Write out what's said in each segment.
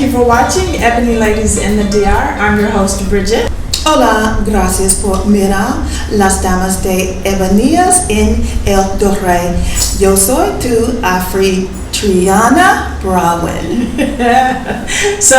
Thank you for watching Ebony Ladies in the DR. I'm your host, Bridget. Hola, gracias por mirar las damas de Ebenías en el Doré. Yo soy tu anfitriona, Browen. So,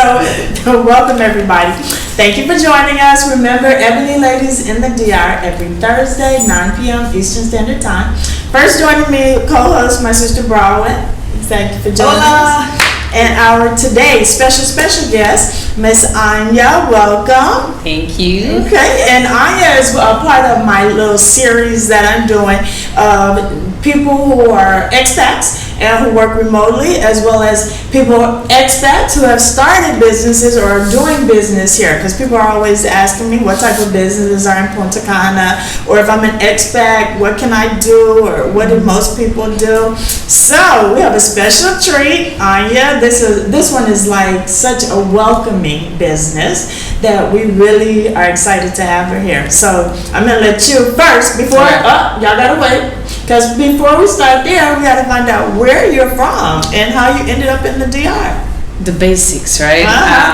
welcome everybody. Thank you for joining us. Remember, Ebony Ladies in the DR every Thursday, 9 p.m. Eastern Standard Time. First joining me, co-host, my sister Browen. Thank you for joining us. And our today's special guest, Miss Anya, welcome. Thank you. Okay, and Anya is a part of my little series that I'm doing of people who are expats and who work remotely, as well as people expats who have started businesses or are doing business here. Because people are always asking me what type of businesses are in Punta Cana, or if I'm an expat, what can I do, or what do most people do? So we have a special treat, Anya. This one is like such a welcoming business that we really are excited to have her here. So I'm gonna let you first before y'all gotta wait, because before we start there, we gotta find out where you're from and how you ended up in the DR. The basics, right?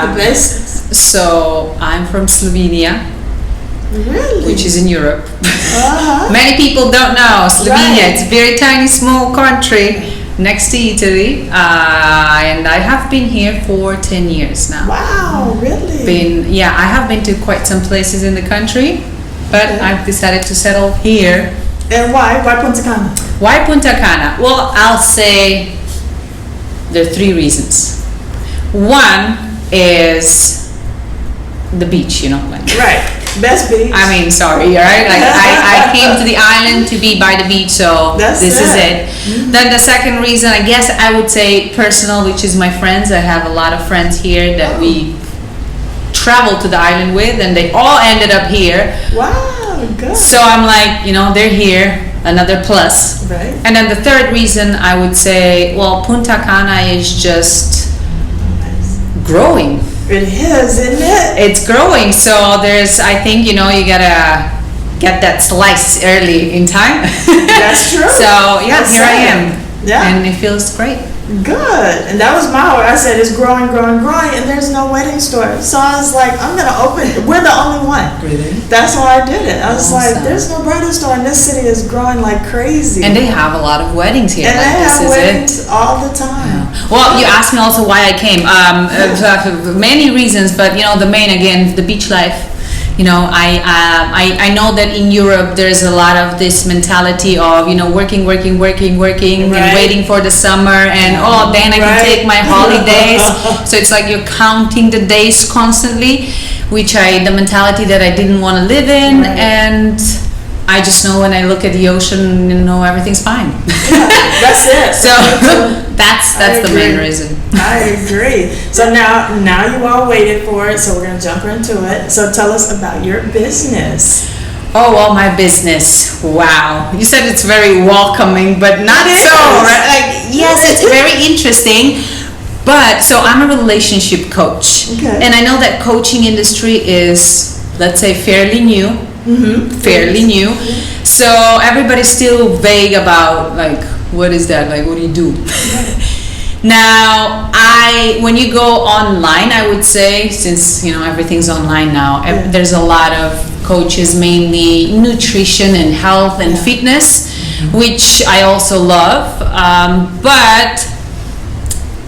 The basics. So I'm from Slovenia, Really? which is in Europe. Many people don't know Slovenia. Right. It's a very tiny, small country next to Italy, and I have been here for 10 years now. Wow, really? I have been to quite some places in the country, but I've decided to settle here. And why? Why Punta Cana? Why Punta Cana? Well, I'll say there are three reasons. One is the beach, like. Right. Best beach. I mean, sorry, right? Like I came to the island to be by the beach, so this is it. Mm-hmm. Then the second reason, I guess I would say personal, which is my friends. I have a lot of friends here that we traveled to the island with, and they all ended up here. Wow, good. So I'm like, they're here, another plus. Right. And then the third reason I would say, well, Punta Cana is just growing. It is, isn't it? It's growing, so I think, you gotta get that slice early in time. That's true. So, here I am. Yeah. And it feels great. Good. And that was my word. I said it's growing, and there's no wedding store. So I was like, I'm going to open it. We're the only one. Really? That's why I did it. I was like, there's no bridal store, and this city is growing like crazy. And they have a lot of weddings here. And they have weddings all the time. Yeah. Well, you asked me also why I came. Many reasons, but, the main, again, the beach life. I know that in Europe there's a lot of this mentality of working right. and waiting for the summer, and then I can take my holidays. So it's like you're counting the days constantly, the mentality that I didn't want to live in, and I just know when I look at the ocean, everything's fine. That's it. So that's the main reason. I agree. So now you all waited for it, so we're going to jump into it. So tell us about your business. Oh, well, my business. Wow. You said it's very welcoming, but not so, right? Like, yes, it's very interesting. But, so I'm a relationship coach. Okay. And I know that coaching industry is, let's say, fairly new. Mm-hmm. Fairly new. So everybody's still vague about, like, what is that? Like, what do you do? Now, when you go online, I would say, since, everything's online now, there's a lot of coaches, mainly nutrition and health and fitness, which I also love. But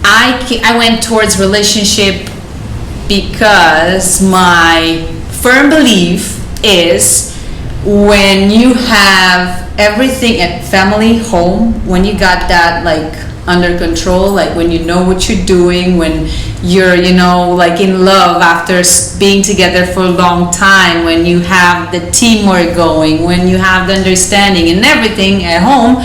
I went towards relationship because my firm belief is when you have everything at family, home, when you got that like under control, like when you know what you're doing, when you're like in love after being together for a long time, when you have the teamwork going, when you have the understanding and everything at home,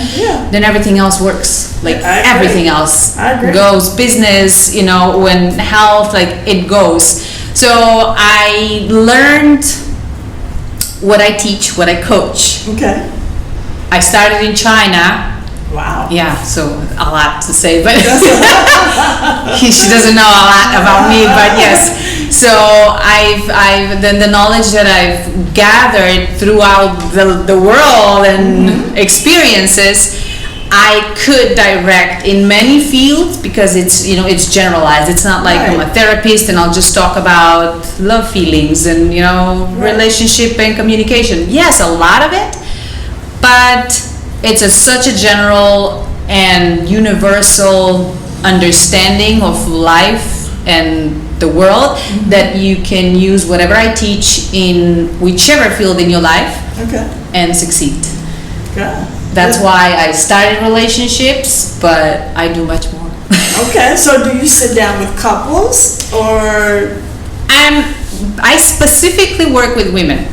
then everything else works. Like everything else goes. Business, when health, like it goes. So I learned what I teach, what I coach. Okay. I started in China. Wow. Yeah, so a lot to say, but she doesn't know a lot about me, but yes. So I've the knowledge that I've gathered throughout the world and experiences, I could direct in many fields because it's generalized. It's not like I'm a therapist and I'll just talk about love feelings and relationship and communication. Yes, a lot of it, but it's such a general and universal understanding of life and the world that you can use whatever I teach in whichever field in your life and succeed. Good. That's why I started relationships, but I do much more. Okay, so do you sit down with couples or? I specifically work with women.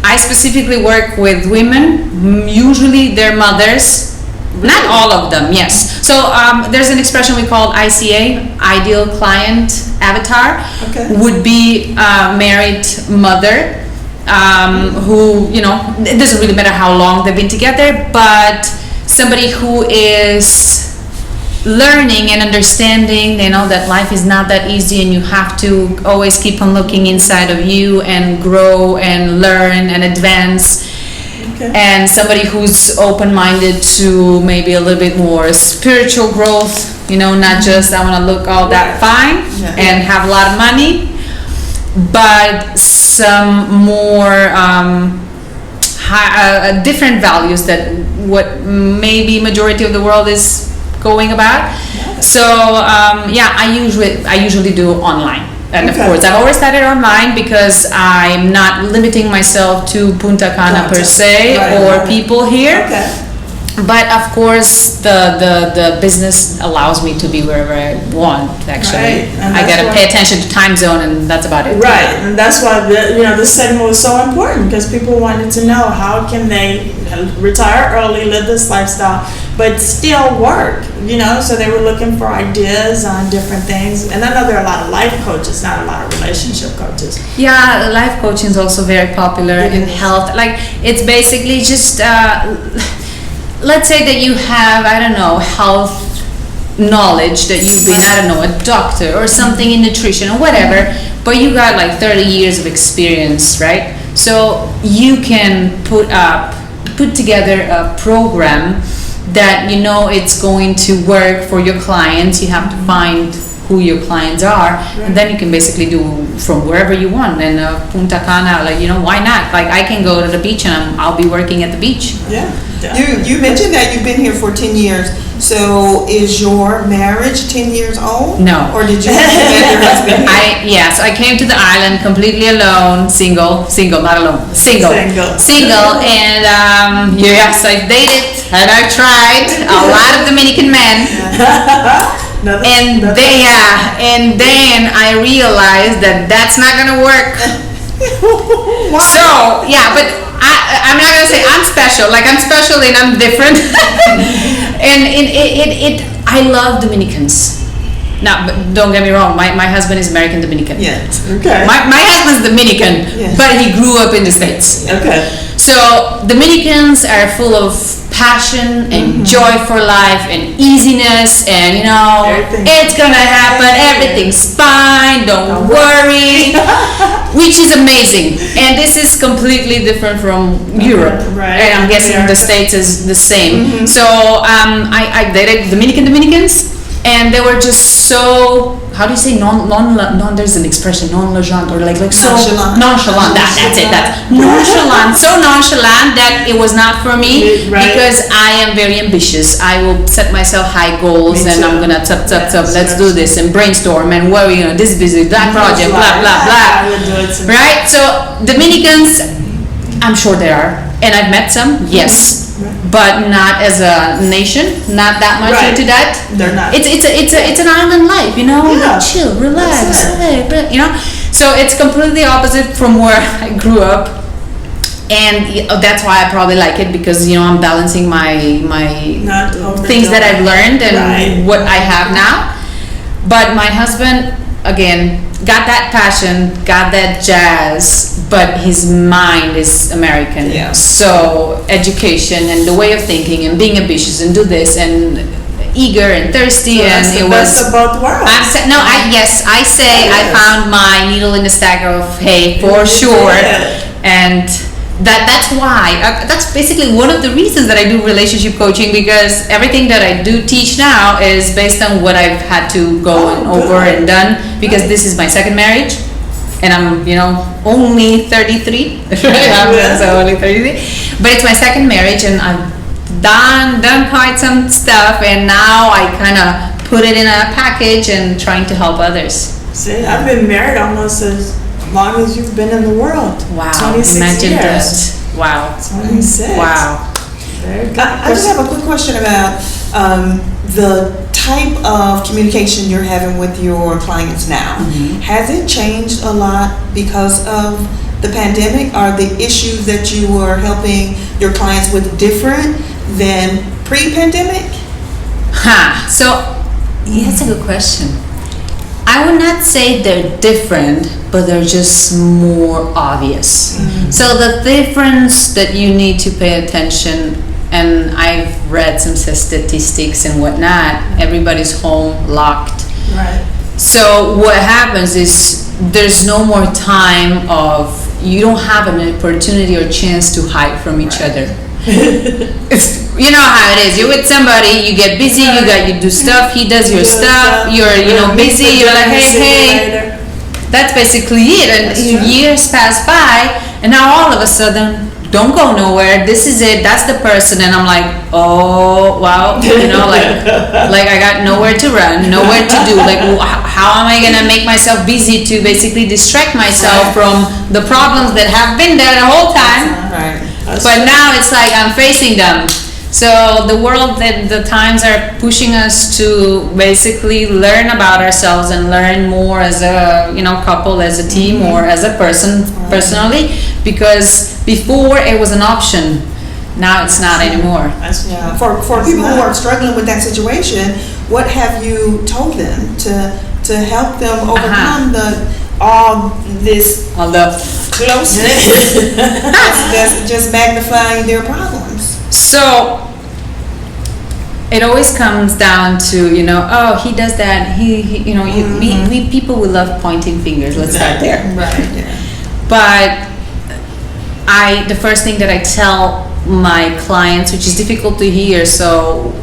I specifically work with women, usually their mothers. Not all of them, yes. So there's an expression we call ICA, Ideal Client Avatar, would be a married mother who, it doesn't really matter how long they've been together, but somebody who is learning and understanding, that life is not that easy and you have to always keep on looking inside of you and grow and learn and advance. And somebody who's open-minded to maybe a little bit more spiritual growth, not just I want to look all that fine and have a lot of money, but some more different values that what maybe majority of the world is going about. So I usually do online. And of course, I've always started online because I'm not limiting myself to Punta Cana per se or people here. But of course, the business allows me to be wherever I want. Actually, I gotta pay attention to time zone, and that's about it. Right, and that's why this segment was so important because people wanted to know how can they retire early, live this lifestyle, but still work. So they were looking for ideas on different things. And I know there are a lot of life coaches, not a lot of relationship coaches. Yeah, life coaching is also very popular in health. Like it's basically just. Let's say that you have, health knowledge that you've been, a doctor or something in nutrition or whatever, but you got like 30 years of experience, right? So you can put together a program that it's going to work for your clients. You have to find who your clients are, and then you can basically do from wherever you want. And Punta Cana, why not? Like I can go to the beach and I'll be working at the beach. Yeah. You mentioned that you've been here for 10 years. So is your marriage 10 years old? No. Or did you have your husband here? So I came to the island completely alone, single, not alone, single. And yes, I dated and I tried a lot of Dominican men. And then I realized that that's not gonna work. So but I'm not gonna say I'm special. Like I'm special and I'm different. And I love Dominicans. Now, but don't get me wrong. My husband is American Dominican. Yes. Okay. My husband's Dominican, but he grew up in the States. Okay. So Dominicans are full of passion and joy for life and easiness and it's gonna happen, everything's fine, don't worry, which is amazing. And this is completely different from Europe, and I'm guessing the States is the same. So I dated Dominicans, and they were just so, how do you say, there's an expression, non-legend, or like so nonchalant. That's nonchalant, so nonchalant that it was not for me, because I am very ambitious. I will set myself high goals, and I'm gonna let's do this and brainstorm and worry, this busy, that project, blah blah blah. Right? So Dominicans, I'm sure there are, and I've met some, yes. But not as a nation, not that much into that. They're not. It's an island life, chill, relax, So it's completely opposite from where I grew up, and that's why I probably like it, because I'm balancing my things that I've learned and what I have now. But my husband, again, got that passion, got that jazz, but his mind is American. Yeah. So education and the way of thinking and being ambitious and do this and eager and thirsty, so and it was. Best of both worlds. I say I found my needle in the stack of hay for sure, and that's why that's basically one of the reasons that I do relationship coaching, because everything that I do teach now is based on what I've had to go over and done, because this is my second marriage, and I'm only 33. Right? So only 33, but it's my second marriage, and I've done quite some stuff, and now I kind of put it in a package and trying to help others. See, I've been married almost as long as you've been in the world. Wow. 26 Imagine years. that. Wow. 26. Wow. Very good. I just have a quick question about the type of communication you're having with your clients now. Has it changed a lot because of the pandemic? Are the issues that you were helping your clients with different than pre-pandemic? So, that's a good question. I would not say they're different, but they're just more obvious. So the difference that you need to pay attention, and I've read some statistics and whatnot, everybody's home locked. Right. So what happens is there's no more time of, you don't have an opportunity or chance to hide from each other. It's, you know how it is. You're with somebody, you get busy, you do stuff, he does your stuff, you're busy, you're like, hey. That's basically it. And years pass by, and now all of a sudden, don't go nowhere, this is it, that's the person, and I'm like, oh wow, like I got nowhere to run, nowhere to do, like how am I gonna make myself busy to basically distract myself from the problems that have been there the whole time. Right. But now it's like I'm facing them. So the world, that the times are pushing us to basically learn about ourselves and learn more as a couple, as a team, or as a person personally, because before it was an option, now it's not anymore. Yeah. For people who are struggling with that situation, what have you told them to help them overcome all the closeness that's just magnifying their problems? So it always comes down to oh, he does that, he we people will love pointing fingers. Let's start there. Right. Yeah. But the first thing that I tell my clients, which is difficult to hear, so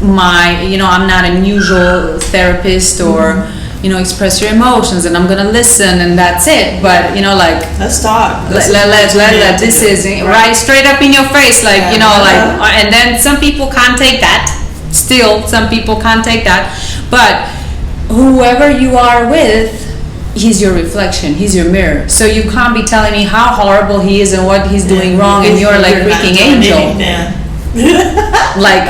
I'm not an usual therapist or express your emotions and I'm gonna listen and that's it, but let's talk. Let this is right straight up in your face, and then some people can't take that. Still, some people can't take that, but whoever you are with, he's your reflection, he's your mirror. So you can't be telling me how horrible he is and what he's doing wrong, and you're like freaking angel. Like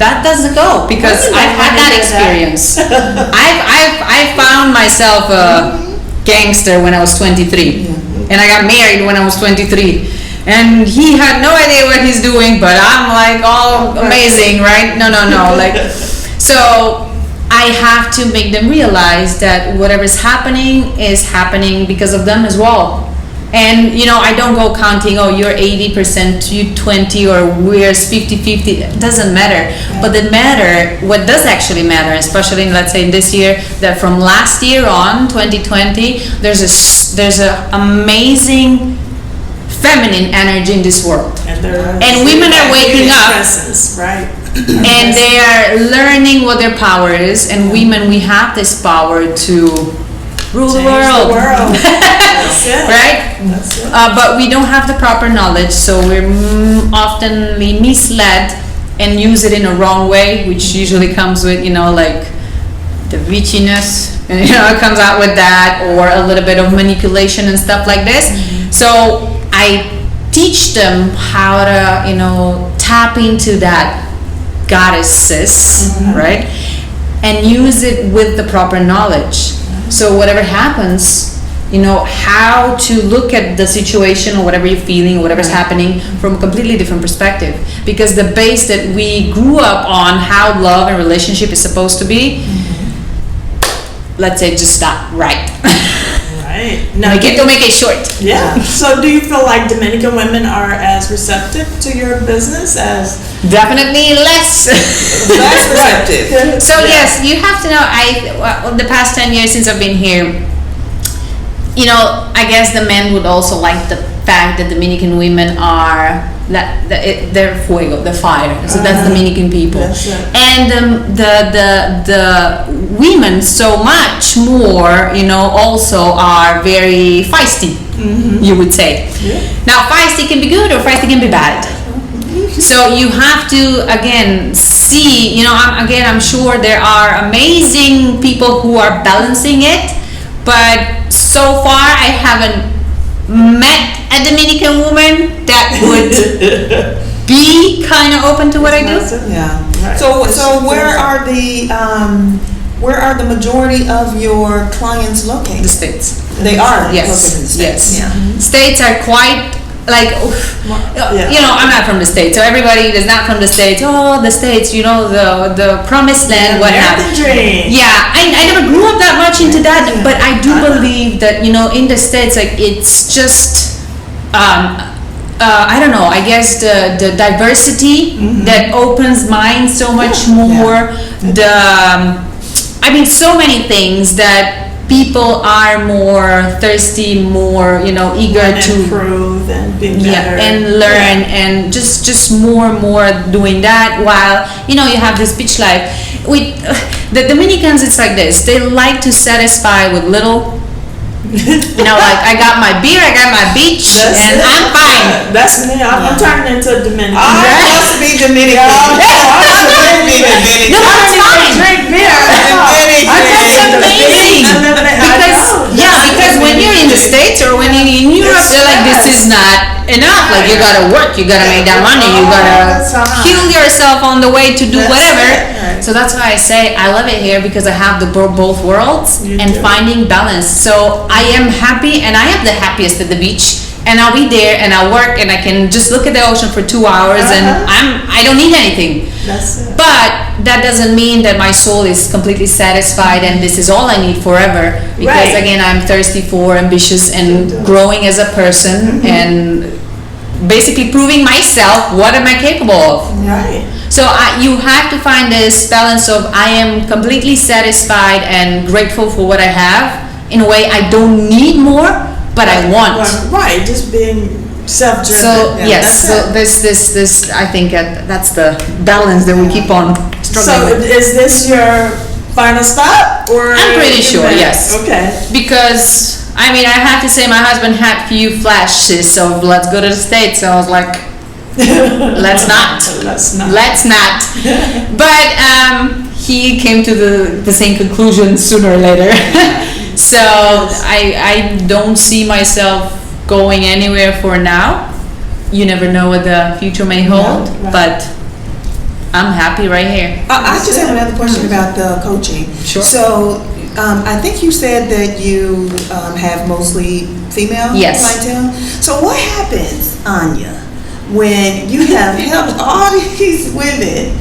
that doesn't go, because I've had that experience. I found myself a gangster when I was 23, and I got married when I was 23. And he had no idea what he's doing, but I'm like all amazing, right? No, like, so I have to make them realize that whatever's happening is happening because of them as well. And I don't go counting, oh, you're 80%, you 20, or we're 50-50. It doesn't matter. But what does actually matter, especially let's say this year, that from last year on, 2020, there's a amazing feminine energy in this world, and women are waking up, right? And they are learning what their power is, and women, we have this power to rule the world. That's it. Right? That's it. But we don't have the proper knowledge, so we're oftenly misled and use it in a wrong way, which usually comes with like the bitchiness, and it comes out with that, or a little bit of manipulation and stuff like this. So I teach them how to tap into that goddesses, right, and use it with the proper knowledge. So whatever happens, how to look at the situation or whatever you're feeling or whatever's happening from a completely different perspective, because the base that we grew up on, how love and relationship is supposed to be, let's say, just not right. Right. Now get to make it short. Yeah. So do you feel like Dominican women are as receptive to your business as? Definitely less receptive. So yes, you have to know, the past 10 years since I've been here, I guess the men would also like the fact that Dominican women are they're fuego, the fire. So that's Dominican people. That's it. And the women so much more, also are very feisty. You would say. Yeah. Now, feisty can be good or feisty can be bad. So you have to again see. I'm sure there are amazing people who are balancing it, but so far I haven't met a Dominican woman that would be kind of open to what I do. Yeah. Right. So where are the majority of your clients located? The States. They are Yes. located in the States. Yes. Yeah. States are quite like, I'm not from the States, so everybody that's not from the States, the States, the promised land, whatnot. American dream. Yeah, I never grew up that much into that, but I do believe that, in the States, like, it's just, I don't know, I guess the diversity that opens minds so much more, so many things that people are more thirsty, more, eager to improve and be better. and learn and just more and more doing that, while you have this beach life. With the Dominicans, it's like this: they like to satisfy with little. Like, I got my beer, I got my beach, and I'm fine. That's me. I'm turning into a Dominican. I must be Dominican. I No, it's fine. drink beer. That's amazing. Because when you're in the States or when you're in Europe, they're like, this is not enough. Like, you gotta work, you gotta make that money, you gotta kill yourself on the way to do whatever. So that's why I say I love it here, because I have both worlds and finding balance. So I am happy, and I am the happiest at the beach. And I'll be there, and I'll work, and I can just look at the ocean for 2 hours, and I don't need anything. That's it. But that doesn't mean that my soul is completely satisfied and this is all I need forever. Because again, I'm thirsty for ambitious and growing as a person and basically proving myself what am I capable of. Right. So you have to find this balance of I am completely satisfied and grateful for what I have. In a way, I don't need more, but I want. Right, just being self-driven. So this I think that's the balance that we keep on struggling with. So is this your final stop, or? I'm pretty sure, yes. Okay. Because I have to say my husband had few flashes of let's go to the States. So I was like, let's not. But he came to the same conclusion sooner or later. So I don't see myself going anywhere for now. You never know what the future may hold, but I'm happy right here. I just have another question about the coaching. Sure. So I think you said that you have mostly female clientele. So what happens, Anya, when you have helped all these women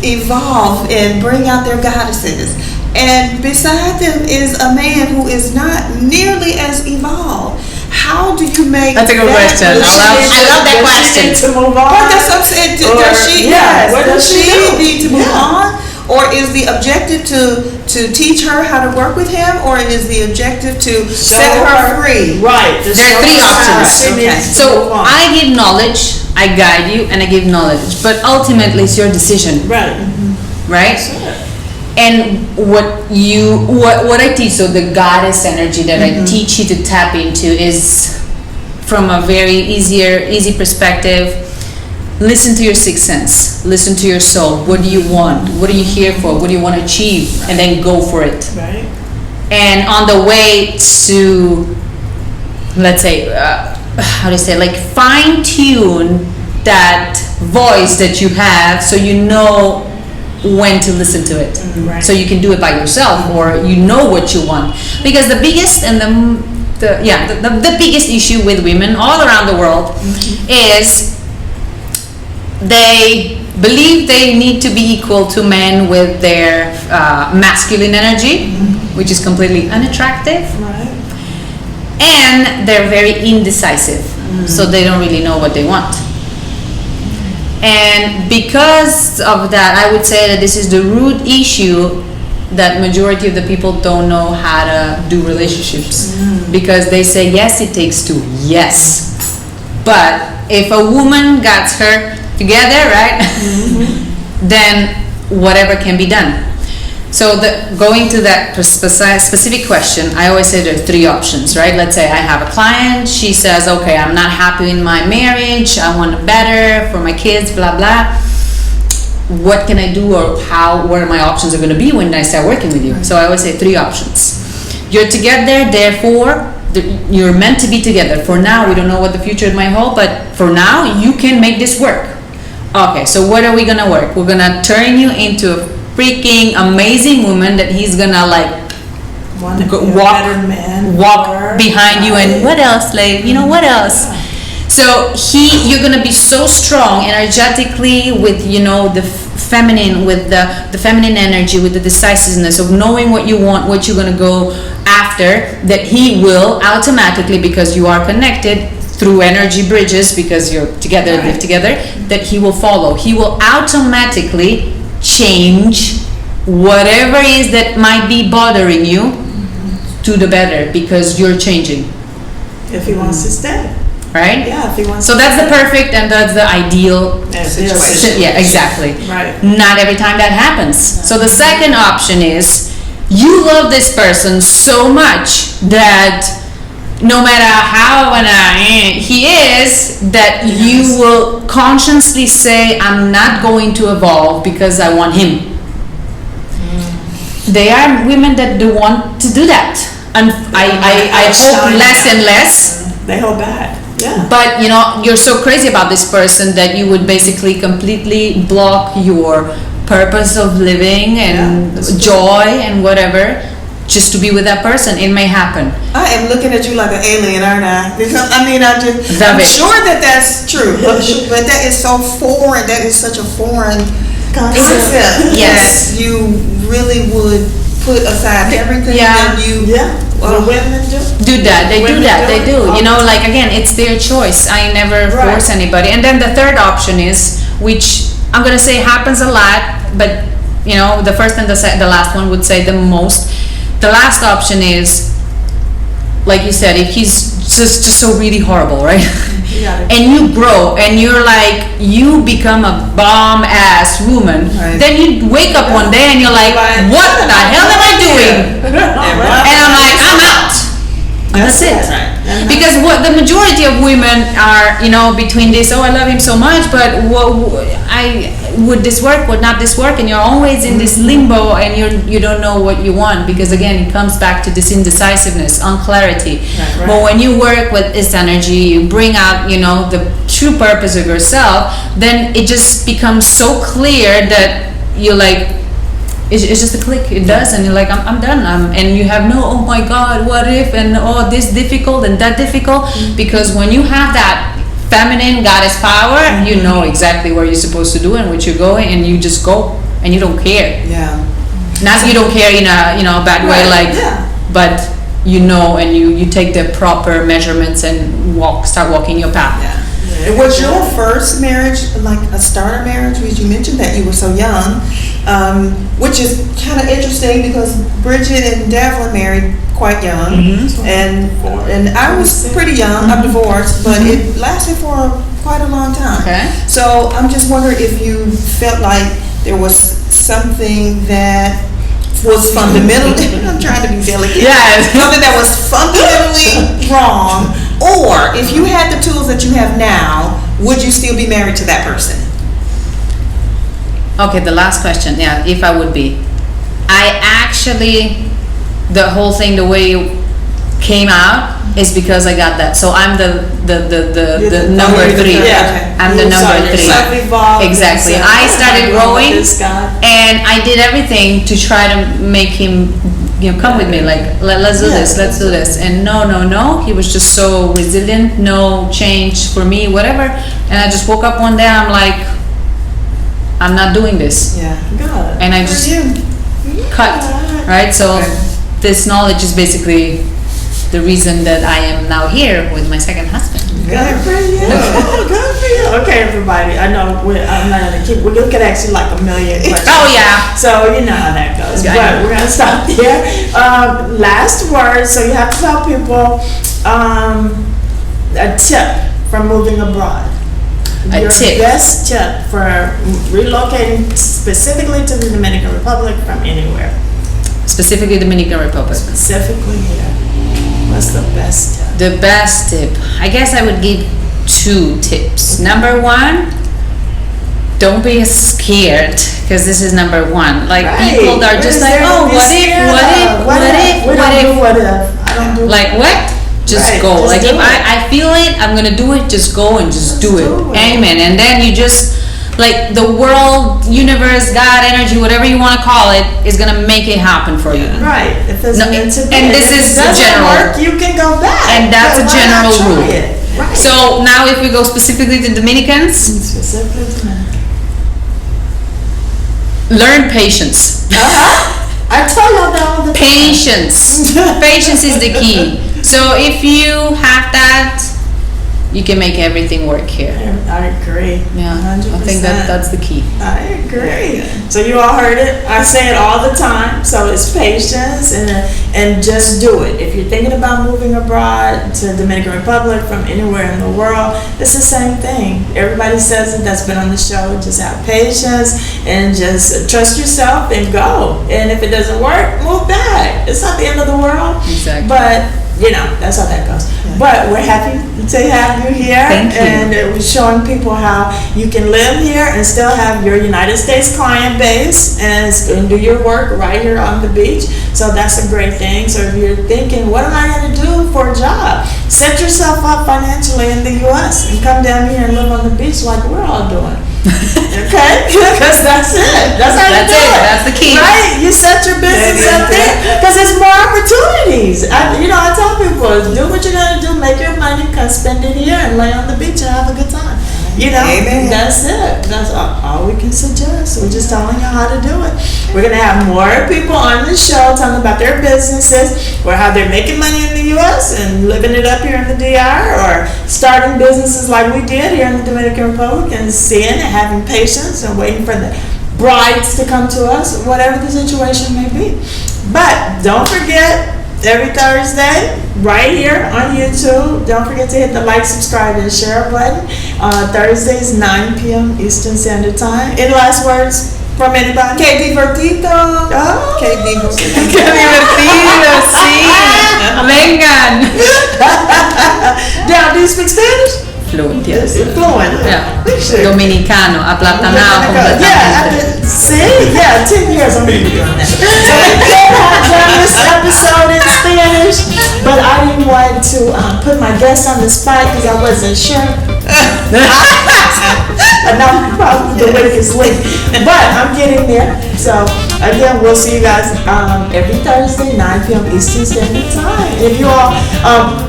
evolve and bring out their goddesses, and beside them is a man who is not nearly as evolved? How do you make That's a good question. I love that question. To move on. But that's what I'm saying. Does she need to move on? Or is the objective to teach her how to work with him, or is the objective to set her free? Right. There are three options. Okay. So I give knowledge, I guide you, and I give knowledge. But ultimately, it's your decision. Right. Right? Sure. And what I teach, so the goddess energy that I teach you to tap into is from a very easy perspective. Listen to your sixth sense. Listen to your soul. What do you want? What are you here for? What do you want to achieve? And then go for it. Right. And on the way to, let's say, like fine tune that voice that you have, so you know when to listen to it. Right. So you can do it by yourself, or you know what you want. Because the biggest and the biggest issue with women all around the world is they believe they need to be equal to men with their masculine energy, which is completely unattractive. Right. And they're very indecisive, so they don't really know what they want. And because of that, I would say that this is the root issue that majority of the people don't know how to do relationships because they say yes, it takes two. Yes, but if a woman gets her together, right, then whatever can be done. So going to that specific question, I always say there are three options, right? Let's say I have a client, she says, okay, I'm not happy in my marriage, I want better for my kids, blah, blah. What can I do, or what are my options are going to be when I start working with you? So I always say three options. You're together, therefore, you're meant to be together. For now, we don't know what the future might hold, but for now, you can make this work. Okay, so what are we going to work? We're going to turn you into a freaking amazing woman that he's gonna like walk behind you, and what else, like, you know, what else? So you're gonna be so strong energetically with, you know, the feminine, with the feminine energy, with the decisiveness of knowing what you want, what you're gonna go after, that he will automatically, because you are connected through energy bridges, because you're together, live together, that he will follow. He will automatically change whatever is that might be bothering you to the better, because you're changing. If he wants to stay. Right? Yeah, if he wants so to that's stay. the perfect and that's the ideal situation. Yeah, exactly. Right. Not every time that happens. So the second option is you love this person so much that no matter how he is, that you will consciously say, I'm not going to evolve because I want him. There are women that do want to do that, and I hope less and less. They hold back. Yeah. But you know, you're so crazy about this person that you would basically completely block your purpose of living and joy and whatever, just to be with that person. It may happen. I am looking at you like an alien, aren't I? Because I'm sure that that's true, but that is so foreign. That is such a foreign concept. Yes, that you really would put aside everything that you. Women do that. They do that. They do. You know, like, again, it's their choice. I never force anybody. And then the third option is, which I'm gonna say happens a lot, but you know, the first and the last one would say the most. The last option is, like you said, if he's just so really horrible, right? And you grow and you're like, you become a bomb ass woman, then you wake up one day and you're like, what the hell am I doing? And I'm like, I'm out. That's it. Because what the majority of women are, you know, between this, oh, I love him so much, but would this work, would not this work? And you're always in this limbo, and you don't know what you want, because again, it comes back to this indecisiveness, unclarity. But when you work with this energy, you bring out, you know, the true purpose of yourself, then it just becomes so clear that you're like, it's just a click. It does, and you're like, I'm done. And you have no, oh my God, what if, and oh, this difficult and that difficult, because when you have that feminine goddess power, you know exactly where you're supposed to do and what you're going, and you just go, and you don't care. Not you don't care in a, you know, bad way, like, but you know, and you take the proper measurements and start walking your path. It was your first marriage, like a starter marriage, because you mentioned that you were so young, which is kind of interesting because Bridget and Devlin married quite young, and I was pretty young. I'm divorced, but it lasted for quite a long time. So I'm just wondering if you felt like there was something that was fundamentally, I'm trying to be delicate, something that was fundamentally wrong, or if you had the tools that you have now, would you still be married to that person? Okay, the last question, if I would be. I actually, the whole thing, the way it came out is because I got that. So I'm the number three. I'm the number three. Exactly. I started growing, and I did everything to try to make him, you know, come with me. Like, let's do this. Let's do this. And no. He was just so resilient. No change for me, whatever. And I just woke up one day. I'm like, I'm not doing this. And I just cut. Right. So this knowledge is basically the reason that I am now here with my second husband. Good for you. Good for you. Okay, everybody. I know I'm not gonna keep. We're gonna get actually like a million questions. Oh, yeah. So you know how that goes. Yeah, I But know. we're gonna stop there. Last word. So you have to tell people a tip for moving abroad. A Your tip. best tip for relocating specifically to the Dominican Republic from anywhere. Specifically Dominican Republic. Specifically here. What's the best tip? The best tip. I guess I would give 2 tips. Number 1, don't be scared, because this is number 1. Like people that are just like, oh, what if? I don't do Like what? Just Right, go. just Like do if it. I feel it, I'm gonna do it. Just go and just do it. do it. Amen. And then you just like the world, universe, God, energy, whatever you want to call it, is gonna make it happen for you. Right. If it's No, meant to be. and this if is it doesn't general. work, you can go back. And that's a But why not general try rule. it? Right. So now if we go specifically to Dominicans, Specifically to men. learn patience. I tell y'all that all the time. Patience. Patience is the key. So if you have that, you can make everything work here. I agree. Yeah, 100%. I think that's the key. I agree. So you all heard it. I say it all the time. So it's patience and just do it. If you're thinking about moving abroad to Dominican Republic from anywhere in the world, it's the same thing. Everybody says it that's been on the show. Just have patience and just trust yourself and go. And if it doesn't work, move back. It's not the end of the world. Exactly. But you know, that's how that goes. But we're happy to have you here. Thank you. And it was showing people how you can live here and still have your United States client base and do your work right here on the beach. So that's a great thing. So if you're thinking, what am I going to do for a job? Set yourself up financially in the U.S. and come down here and live on the beach like we're all doing. Okay? Because that's it. That's how you do it. That's the key. Right? You set your business up there because there's more opportunities. I tell people, do what you're going to do, make your money, come spend it here and lay on the beach and have a good time. You know, Amen. that's it. That's all we can suggest. We're just telling you how to do it. We're going to have more people on the show talking about their businesses or how they're making money in the U.S. and living it up here in the DR or starting businesses like we did here in the Dominican Republic and seeing and having patience and waiting for the brides to come to us, whatever the situation may be. But don't forget, every Thursday, right here on YouTube. Don't forget to hit the like, subscribe, and share button. Thursdays, 9 p.m. Eastern Standard Time. Any last words from anybody? Que divertido. Oh. Que divertido. ¡Qué divertido! Sí. Vengan. Now, do you speak Spanish? Fluent, yes. Fluent. Yeah. Sure. Dominicano, aplatanado completamente. Yeah, see? Yeah, 10 years I'm going to be doing that. So we could have done this episode in Spanish, but I didn't want to put my guest on the spot because I wasn't sure. And now probably the link is linked. But I'm getting there. So again, we'll see you guys every Thursday, 9 p.m. Eastern Standard Time. If you all,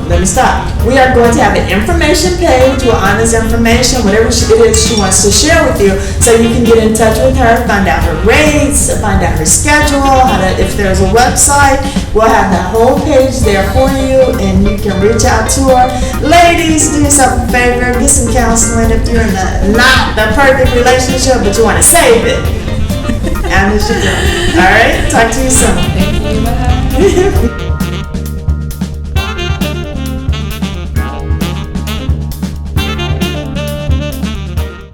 let me stop. We are going to have an information page with Anna's information, whatever it is she wants to share with you, so you can get in touch with her, find out her rates, find out her schedule, if there's a website, we'll have that whole page there for you, and you can reach out to her. Ladies, do yourself a favor, get some counseling if you're in not the perfect relationship, but you want to save it. And it's your girl. All right, talk to you soon. Thank you. Bye.